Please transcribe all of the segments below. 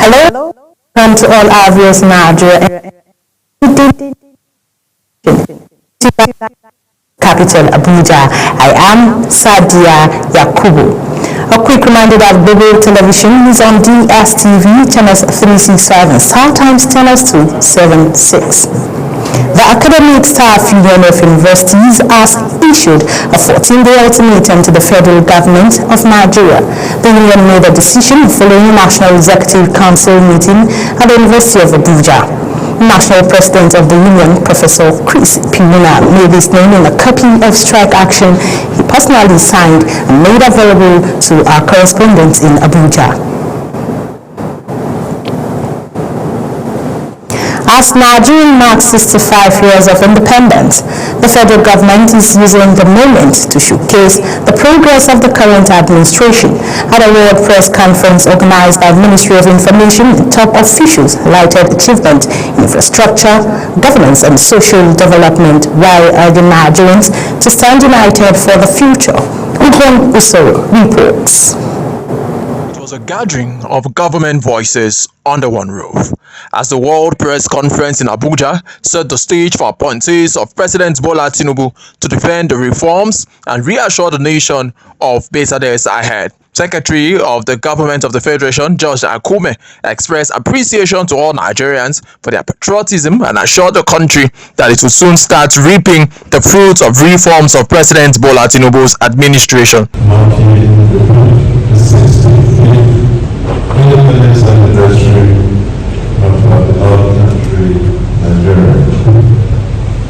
Hello, welcome to all our viewers in Nigeria and capital Abuja. I am Sadia Yakubu. A quick reminder that Global Television is on DSTV channels 365 and StarTimes channels 276. The Academic Staff Union of Universities has issued a 14-day ultimatum to the federal government of Nigeria. The union made a decision following a National Executive Council meeting at the University of Abuja. National President of the Union, Professor Chris Pimuna, made this known in a copy of strike action he personally signed and made available to our correspondents in Abuja. As Nigeria marks 65 years of independence, the federal government is using the moment to showcase the progress of the current administration. At a World Press Conference organized by the Ministry of Information, top officials highlighted achievement in infrastructure, governance and social development while urging Nigerians to stand united for the future. Ubon Usoro reports. Was a gathering of government voices under one roof as the World Press Conference in Abuja set the stage for appointees of President Bola Tinubu to defend the reforms and reassure the nation of better days ahead. Secretary of the Government of the Federation, George Akume, expressed appreciation to all Nigerians for their patriotism and assured the country that it will soon start reaping the fruits of reforms of President Bola Tinubu's administration. Independence anniversary of our country, Nigeria.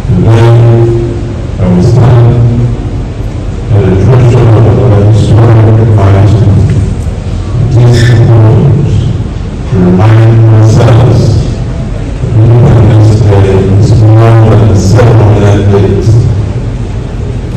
Today, I will stand at the threshold of an historic milestone. It is important to remind ourselves that Independence Day is more than a ceremonial date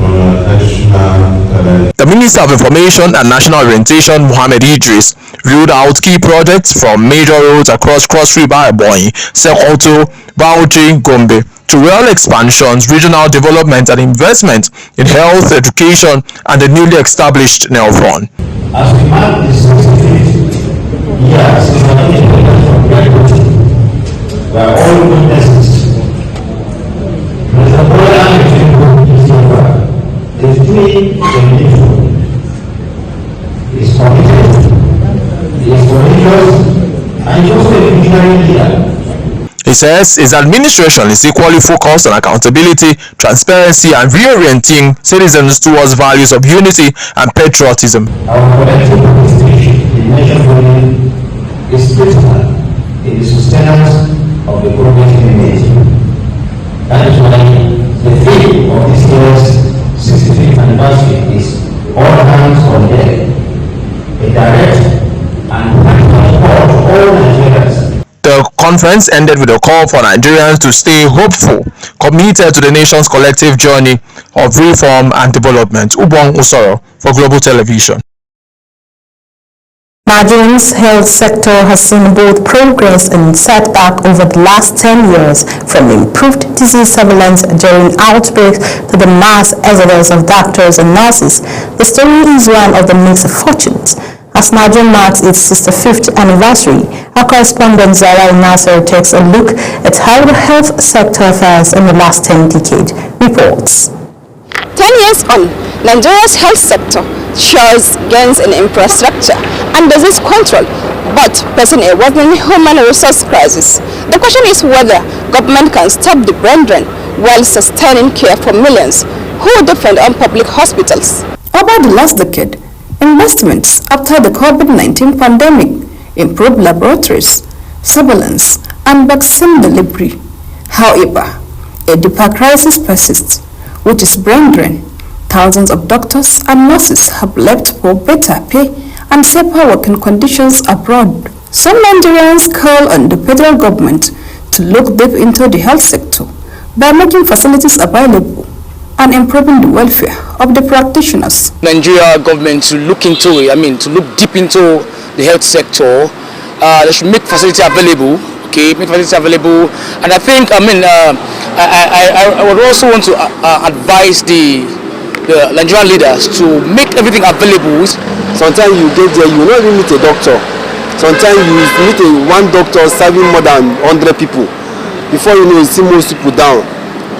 on our national calendar. The Minister of Information and National Orientation, Mohammed Idris, ruled out key projects from major roads across Cross River, Ebonyi, Sokoto, Bauchi, Gombe, to rail expansions, regional development and investment in health, education and the newly established NELFRON. As we mark the 65th year since our independence from Great Britain, we are all witnesses. Mr. Bola Tinubu is over. The doing the needful. He is committed, he is courageous, and he is also a visionary leader. He says his administration is equally focused on accountability, transparency, and reorienting citizens towards values of unity and patriotism. Our collective participation in nation building is critical in the sustenance of the progress we made. That is why the theme of this year's 65th anniversary is all hands on deck, a direct and practical call to all Nigerians. The conference ended with a call for Nigerians to stay hopeful, committed to the nation's collective journey of reform and development. Ubong Usoro for Global Television. Nigeria's health sector has seen both progress and setback over the last 10 years, from improved disease surveillance during outbreaks to the mass exodus of doctors and nurses. The story is one of the mixed fortunes. As Nigeria marks its 65th anniversary, our correspondent Zara Nasser takes a look at how the health sector fares in the last 10 decades. Reports. 10 years on, Nigeria's health sector shows gains in infrastructure and disease control, but facing a worsening human resource crisis. The question is whether government can stop the brain drain while sustaining care for millions who depend on public hospitals. Over the last decade, investments after the COVID-19 pandemic improved laboratories, surveillance, and vaccine delivery. However, a deeper crisis persists, which is brain drain. Thousands of doctors and nurses have left for better pay and safer working conditions abroad. Some Nigerians call on the federal government to look deep into the health sector by making facilities available and improving the welfare of the practitioners. Nigeria government to look into it, to look deep into the health sector. They should make facility available, make facility available. And I think, I would also want to advise the Nigerian leaders to make everything available. Sometimes you get there, you will not even meet a doctor. Sometimes you meet one doctor serving more than 100 people. Before you know, you see most people down.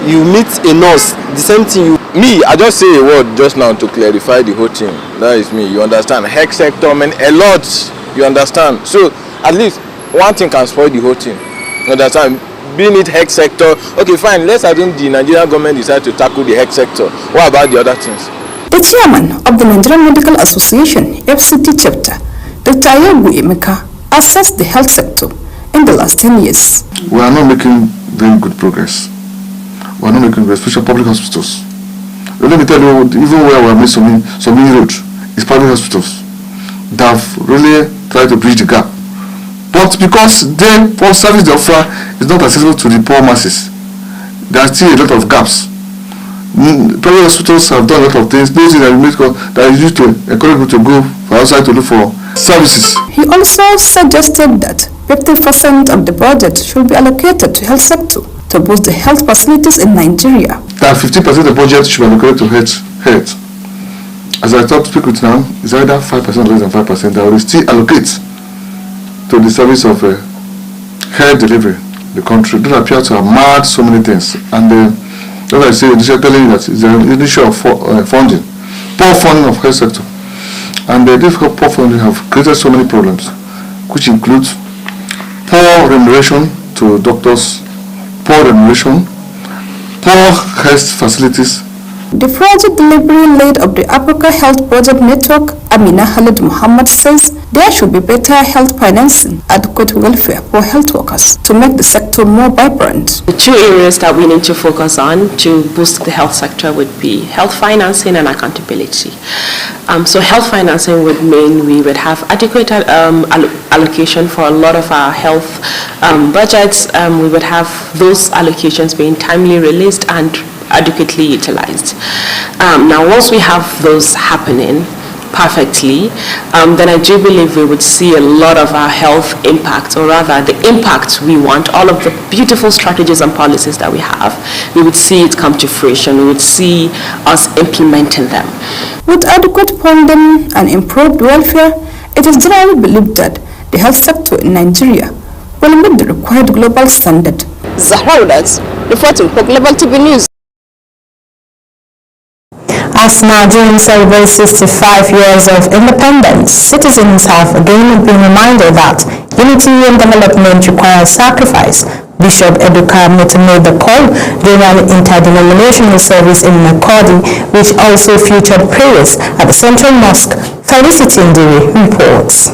You meet a nurse, the same thing. Me, I just say a word just now to clarify the whole thing. That is me. You understand? Health sector, man, a lot. You understand? So at least one thing can spoil the whole thing. You understand? Being it health sector, okay, fine. Let's assume the Nigerian government decide to tackle the health sector. What about the other things? The chairman of the Nigerian Medical Association, FCT chapter, Dr. Ayogu Emeka, assessed the health sector in the last 10 years. We are not making very good progress. We are not making progress, especially public hospitals. Let me tell you, even where we have made some inroads, it's public hospitals that have really tried to bridge the gap. But because the service they offer is not accessible to the poor masses, there are still a lot of gaps. Private hospitals have done a lot of things, those things that are used to encourage people to go outside to look for services. He also suggested that 50% of the budget should be allocated to health sector to boost the health facilities in Nigeria. That 50% of the budget should be allocated to health. As I speak with now, it's either 5% or less than 5% that will still allocate to the service of health delivery in the country. Those appear to have marred so many things. And as I say, they're telling you that it's an issue of funding, poor funding of health sector. And this poor funding have created so many problems, which includes poor remuneration to doctors, poor remuneration, poor health facilities. The project delivery lead of the Africa Health Project Network, Amina Khalid Muhammad, says there should be better health financing, adequate welfare for health workers to make the sector more vibrant. The two areas that we need to focus on to boost the health sector would be health financing and accountability. So health financing would mean we would have adequate allocation for a lot of our health budgets. We would have those allocations being timely released and adequately utilized. Now, once we have those happening perfectly, then I do believe we would see a lot of our health impact, or rather the impact we want, all of the beautiful strategies and policies that we have, we would see it come to fruition. We would see us implementing them. With adequate funding and improved welfare, it is generally believed that the health sector in Nigeria will meet the required global standard. Zahra Udas, reporting for Global TV News. As Nigeria celebrates 65 years of independence, citizens have again been reminded that unity and development require sacrifice. Bishop Eduka Mutu made the call during an interdenominational service in Makurdi, which also featured prayers at the Central Mosque. Felicity Ndiri reports.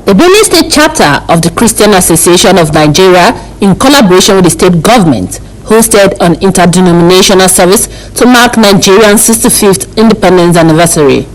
The Benue State chapter of the Christian Association of Nigeria, in collaboration with the state government, hosted an interdenominational service to mark Nigeria's 65th independence anniversary.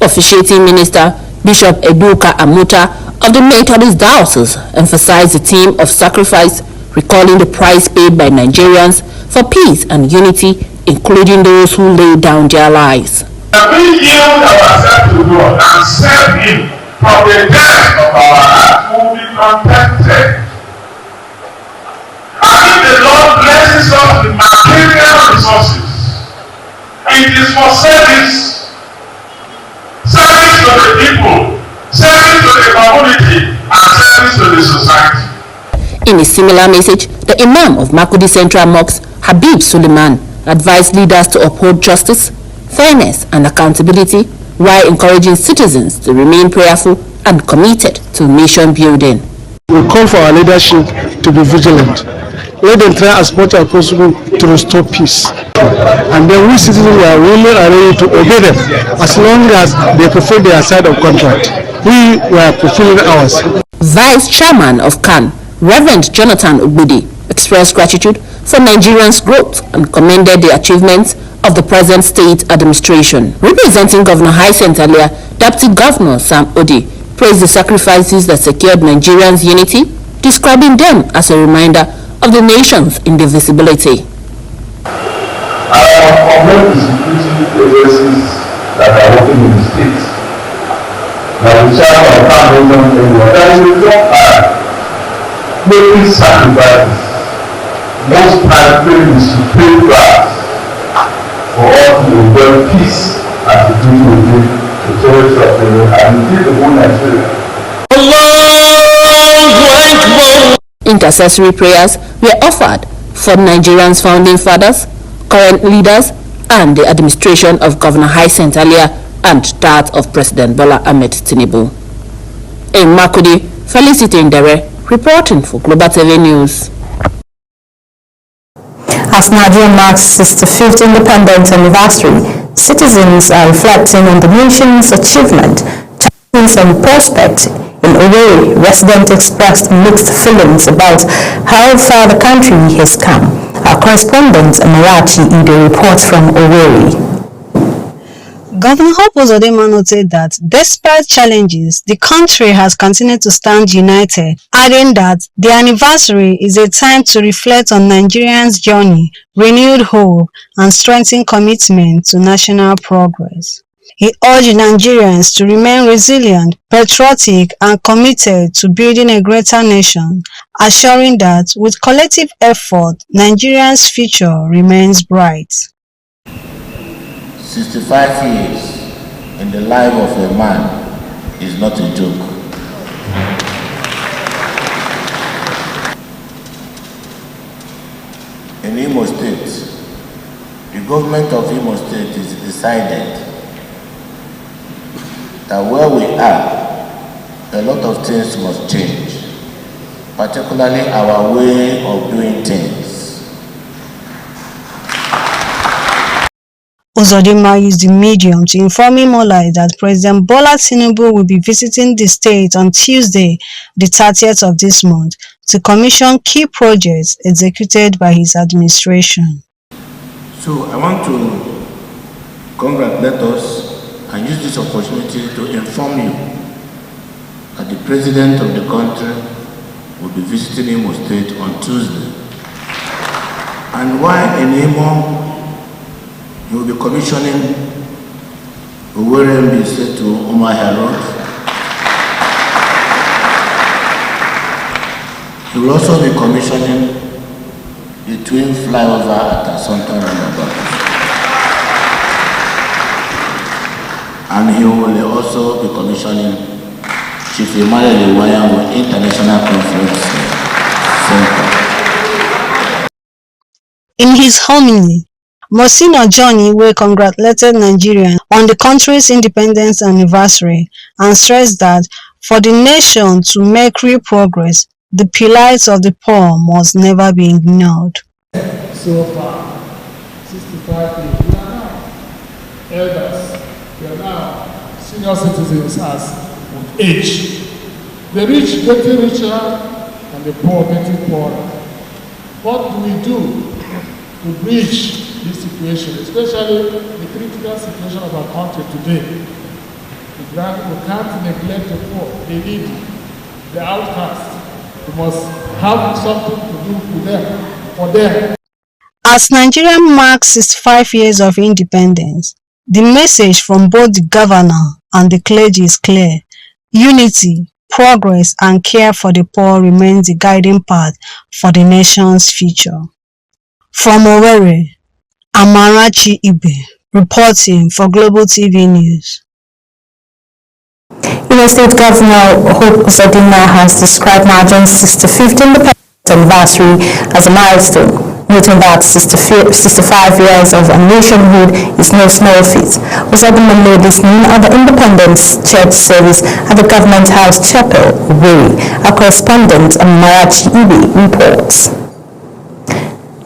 Officiating Minister Bishop Eduka Amuta of the Methodist Diocese emphasized the theme of sacrifice, recalling the price paid by Nigerians for peace and unity, including those who laid down their lives. We yield ourselves to God and serve Him from the depth of our heart, will be contented. And if the Lord blesses us with material resources, it is for service to the people, service to the community, and service to the society. In a similar message, the Imam of Makurdi Central Mosque, Habib Suleiman, advised leaders to uphold justice, fairness, and accountability, while encouraging citizens to remain prayerful and committed to nation building. We call for our leadership to be vigilant. Let them try as much as possible to restore peace. And then we citizens are willing and ready to obey them as long as they fulfill their side of contract. We were fulfilling ours. Vice Chairman of CAN, Reverend Jonathan Ogbudi, expressed gratitude for Nigerians' growth and commended the achievements of the present state administration. Representing Governor Hyacinth Alia, Deputy Governor Sam Odi praised the sacrifices that secured Nigerians' unity, describing them as a reminder of the nation's indivisibility. I commend the security agencies that are working in the state. Like the chairman of that is a long time making sacrifices, most likely the supreme class, for us to enjoy peace and security within the territory of Nigeria and within the whole Nigeria. Intercessory prayers were offered for Nigerians' founding fathers, current leaders, and the administration of Governor Hyacinth Alia and that of President Bola Ahmed Tinubu. In Makudi, Felicity Ndere, reporting for Global TV News. As Nigeria marks its 65th independence anniversary, citizens are reflecting on the nation's achievement, challenges and prospects. In Owerri, residents expressed mixed feelings about how far the country has come. Our correspondent Marachi Ide reports from Owerri. Governor Hope Uzodinma noted that despite challenges, the country has continued to stand united, adding that the anniversary is a time to reflect on Nigerians' journey, renewed hope, and strengthened commitment to national progress. He urged Nigerians to remain resilient, patriotic, and committed to building a greater nation, assuring that with collective effort, Nigeria's future remains bright. 65 years in the life of a man is not a joke. In Imo State, the government of Imo State has decided that where we are, a lot of things must change, particularly our way of doing things. Uzodinma used the medium to inform Imola that President Bola Tinubu will be visiting the state on Tuesday, the 30th of this month, to commission key projects executed by his administration. So I want to congratulate us and use this opportunity to inform you that the President of the country will be visiting Imo State on Tuesday. And while in Imo, he will be commissioning Owerri MBC to Umuahia Road. He will also be commissioning the twin flyover at Asonta Roundabout. And he will also be commissioning Chief Emmanuel Iwayamu International Conference Center. In his homily, Monsignor John Iwe congratulated Nigerians on the country's independence anniversary and stressed that for the nation to make real progress, the plight of the poor must never be ignored. So far, 65 years, we are now elders, we are now senior citizens as with age. The rich getting richer and the poor getting poorer. What do we do to bridge this situation, especially the critical situation of our country today? We can't neglect the poor, the needy, the outcast. We must have something to do with them, for them. As Nigeria marks its 5 years of independence, the message from both the governor and the clergy is clear. Unity, progress, and care for the poor remains the guiding path for the nation's future. From Owerri, Amarachi Ibe, reporting for Global TV News. Imo State Governor Hope Uzodinma has described Nigeria's 65th independence anniversary as a milestone, noting that 65 years of nationhood is no small feat. Uzodinma made this known at the Independence Church service at the Government House Chapel, Owerri. Our correspondent Marachi Ibe reports.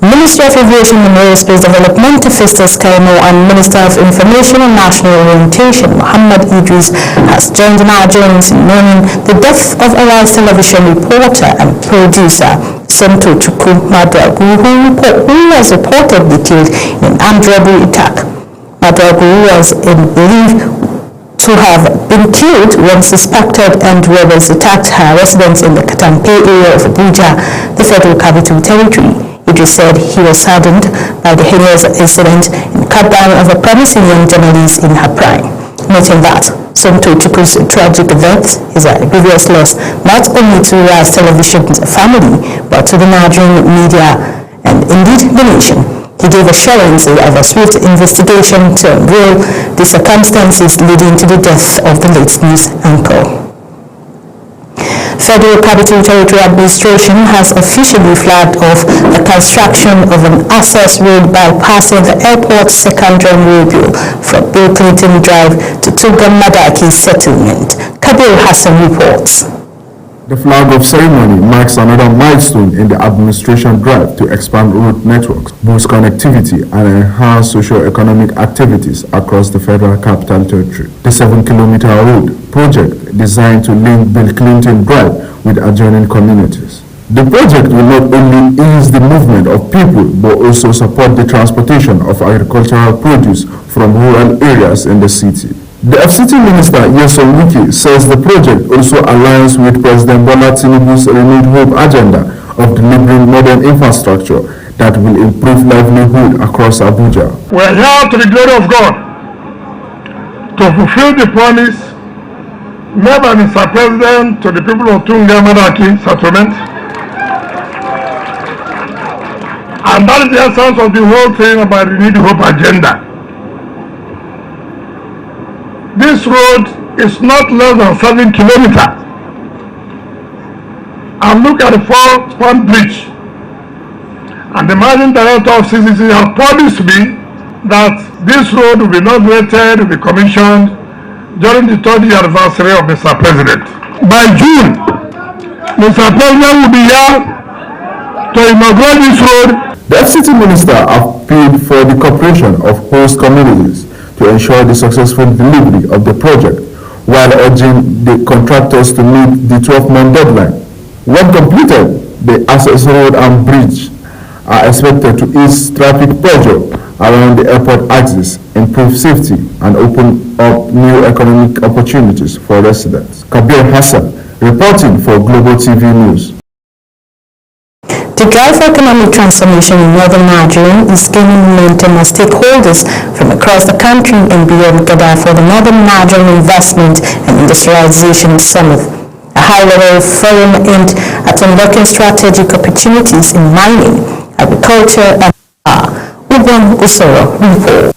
Ministry of Aviation and Aerospace Development Festus Kaimo and Minister of Information and National Orientation Muhammad Idris has joined Nigerians in mourning the death of Arise television reporter and producer Somto Chukwu Maduagu, who was reportedly killed in an armed robbery attack. Maduagu was believed to have been killed when suspected armed robbers attacked her residence in the Katampe area of Abuja, the Federal Capital Territory. Idris said he was saddened by the heinous incident and cut down of a promising young journalist in her prime, noting that Somto Chukwu's tragic death is a grievous loss not only to Rise Television's family but to the Nigerian media and indeed the nation. He gave assurances of a swift investigation to unveil the circumstances leading to the death of the late news anchor. Federal Capital Territory Administration has officially flagged off the construction of an access road bypassing the airport's secondary road from Bill Clinton Drive to Tugam Madaki settlement. Kabir Hassan reports. The flag off ceremony marks another milestone in the administration drive to expand road networks, boost connectivity, and enhance socio-economic activities across the Federal Capital Territory. The 7-kilometer road project designed to link Bill Clinton Drive with adjoining communities. The project will not only ease the movement of people but also support the transportation of agricultural produce from rural areas in the city. The FCT Minister, Nyesom Wike, says the project also aligns with President Bola Tinubu's renewed hope agenda of delivering modern infrastructure that will improve livelihood across Abuja. We are here to the glory of God to fulfill the promise made by Mr. President to the people of Tugam Madaki settlement. And that is the essence of the whole thing about the renewed hope agenda. This road is not less than 7 kilometers. And look at the four-span bridge. And the managing director of CCC has promised me that this road will be inaugurated, will be commissioned during the 3rd year anniversary of Mr. President. By June, Mr. President will be here to inaugurate this road. The FCT Minister appealed for the cooperation of host communities to ensure the successful delivery of the project, while urging the contractors to meet the 12-month deadline. When completed, the access road and bridge are expected to ease traffic pressure around the airport axis, improve safety, and open up new economic opportunities for residents. Kabir Hassan, reporting for Global TV News. The drive for economic transformation in northern Nigeria is gaining momentum as stakeholders from across the country and beyond gather for the Northern Nigerian Investment and Industrialization Summit, a high-level forum aimed at unlocking strategic opportunities in mining, agriculture, and Ubon Usoro reports.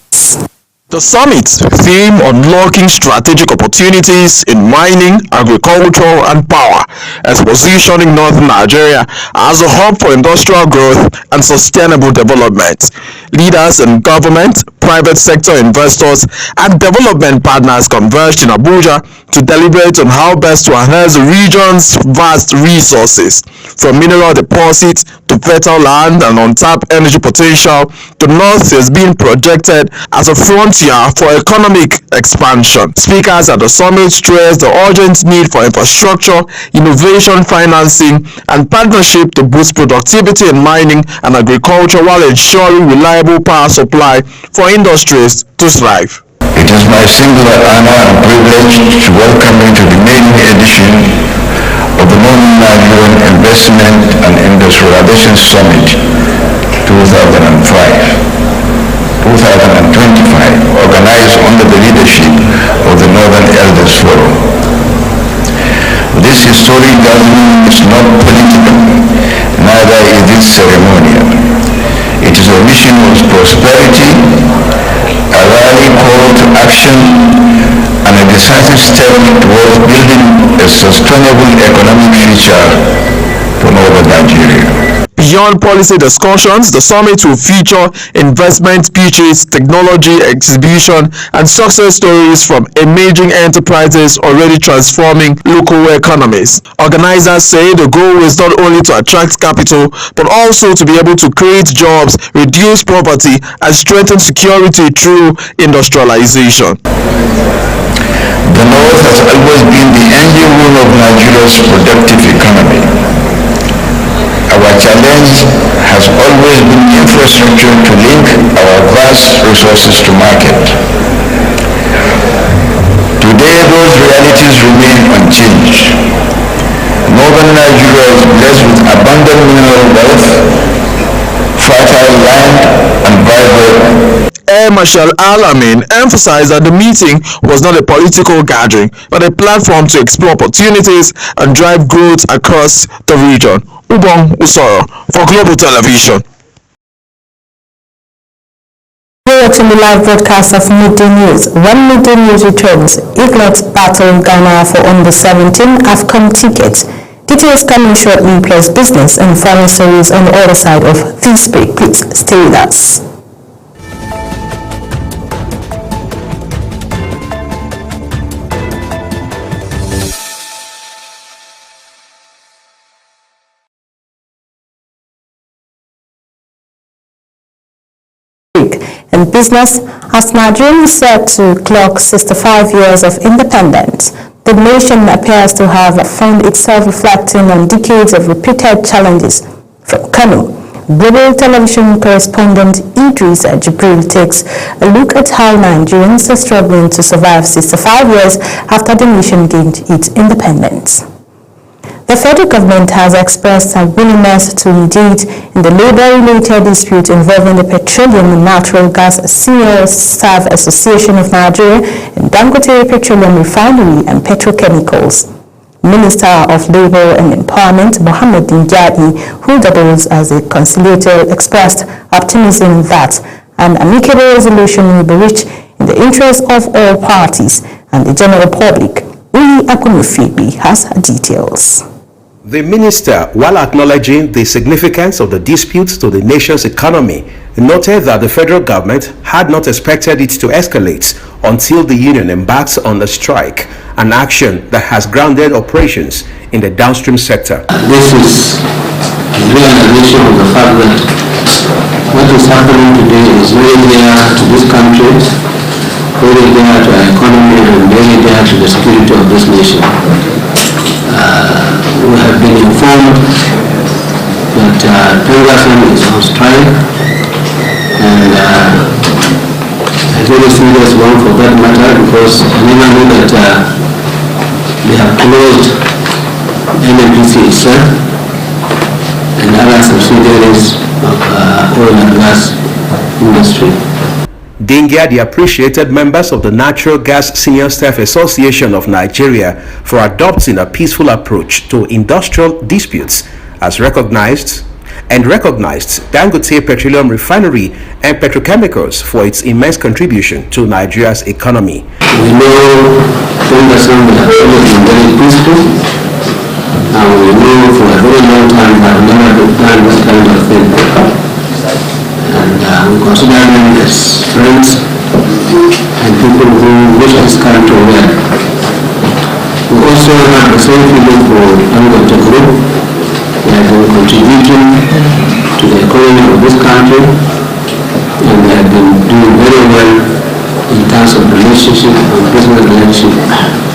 The summit's theme, unlocking strategic opportunities in mining, agriculture, and power, is positioning northern Nigeria as a hub for industrial growth and sustainable development. Leaders in government, private sector investors, and development partners converged in Abuja to deliberate on how best to harness the region's vast resources, from mineral deposits to fertile land and untapped energy potential. The North is being projected as a frontier for economic expansion. Speakers at the summit stressed the urgent need for infrastructure, innovation financing, and partnership to boost productivity in mining and agriculture while ensuring reliable power supply for industries to thrive. It is my singular honor and privilege to welcome you to the main edition of the Northern Nigerian Investment and Industrialization Summit 2025, organized under the leadership of the Northern Elders Forum. This historic gathering is not political, neither is it ceremonial. It is a mission of prosperity, a rally call to action, and a decisive step towards building a sustainable economic future for northern Nigeria. Beyond policy discussions, the summit will feature investment pitches, technology exhibition, and success stories from emerging enterprises already transforming local economies. Organizers say the goal is not only to attract capital, but also to be able to create jobs, reduce poverty, and strengthen security through industrialization. The North has always been the engine room of Nigeria's productive economy. Our challenge has always been infrastructure to link our vast resources to market. Today, those realities remain unchanged. Northern Nigeria is blessed with abundant mineral wealth, fertile land, and vibrant. Air Marshal Al-Amin emphasized that the meeting was not a political gathering, but a platform to explore opportunities and drive growth across the region. Ubon Usoro for Global Television. You're watching the live broadcast of Midday News. When Midday News returns, Eagles battle Ghana for under 17 AFCON tickets. Details coming shortly, plus business and foreign stories on the other side of this break. Please stay with us. In business, as Nigeria is set to clock 65 years of independence, the nation appears to have found itself reflecting on decades of repeated challenges. From Kano, Global Television correspondent Idris Jibril takes a look at how Nigerians are struggling to survive 65 years after the nation gained its independence. The federal government has expressed a willingness to engage in the labor-related dispute involving the Petroleum and Natural Gas Senior Staff Association of Nigeria and Dangote Petroleum Refinery and Petrochemicals. Minister of Labor and Empowerment Mohammed Dingyadi, who doubles as a conciliator, expressed optimism that an amicable resolution will be reached in the interest of all parties and the general public. Uli Akunufibi has details. The minister, while acknowledging the significance of the disputes to the nation's economy, noted that the federal government had not expected it to escalate until the union embarks on a strike, an action that has grounded operations in the downstream sector. This is a realization of the fact that what is happening today is very dear to this country, very dear to our economy, and very dear to the security of this nation. We have been informed that Pegasus is on strike, and a very serious one for that matter, because I never knew that they have closed NNPC itself and other subsidiaries of oil and gas industry. Dingyadi appreciated members of the Natural Gas Senior Staff Association of Nigeria for adopting a peaceful approach to industrial disputes as recognized Dangote Petroleum Refinery and Petrochemicals for its immense contribution to Nigeria's economy. We know Pegasus has always been very peaceful, and we know for a very long time that we never done this kind of thing. And we consider them as friends and people who wish this country well. We also have the same feeling for Dangote Group. They have been contributing to the economy of this country, and they have been doing very well in terms of relationship and business relationship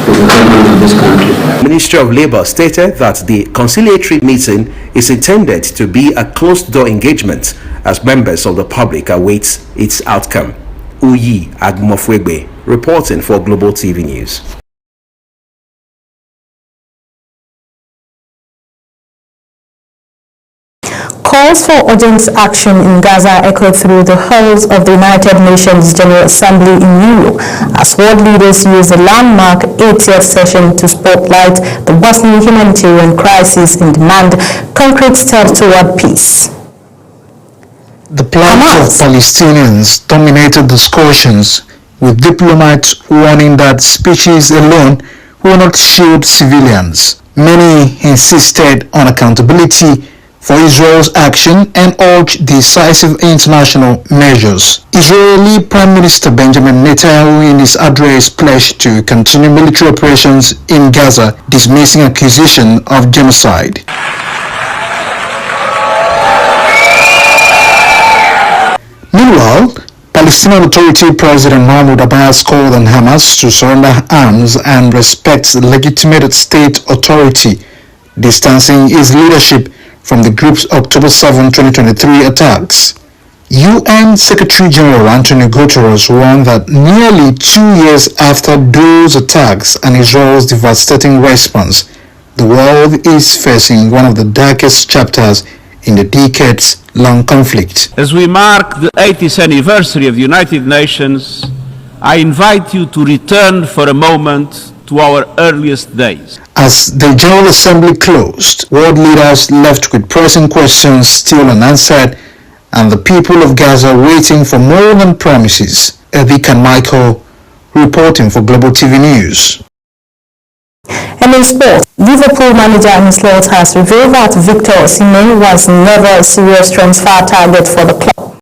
with the government of this country. Ministry of Labour stated that the conciliatory meeting is intended to be a closed-door engagement as members of the public await its outcome. Uyi Agmofwegbe, reporting for Global TV News. Calls for urgent action in Gaza echoed through the halls of the United Nations General Assembly in New York as world leaders used the landmark 80th session to spotlight the worsening humanitarian crisis and demand concrete steps toward peace. The plight of Palestinians dominated discussions, with diplomats warning that speeches alone will not shield civilians. Many insisted on accountability for Israel's action and urged decisive international measures. Israeli Prime Minister Benjamin Netanyahu in his address pledged to continue military operations in Gaza, dismissing accusation of genocide. Meanwhile, Palestinian Authority President Mahmoud Abbas called on Hamas to surrender arms and respect legitimate state authority, distancing his leadership from the group's October 7, 2023 attacks. UN Secretary General Antonio Guterres warned that nearly 2 years after those attacks and Israel's devastating response, the world is facing one of the darkest chapters in the decades-long conflict. As we mark the 80th anniversary of the United Nations, I invite you to return for a moment to our earliest days. As the General Assembly closed, world leaders left with pressing questions still unanswered and the people of Gaza waiting for more than promises. Edith and Michael reporting for Global TV News. And in sports, Liverpool manager Arne Slot has revealed that Victor Osimhen was never a serious transfer target for the club.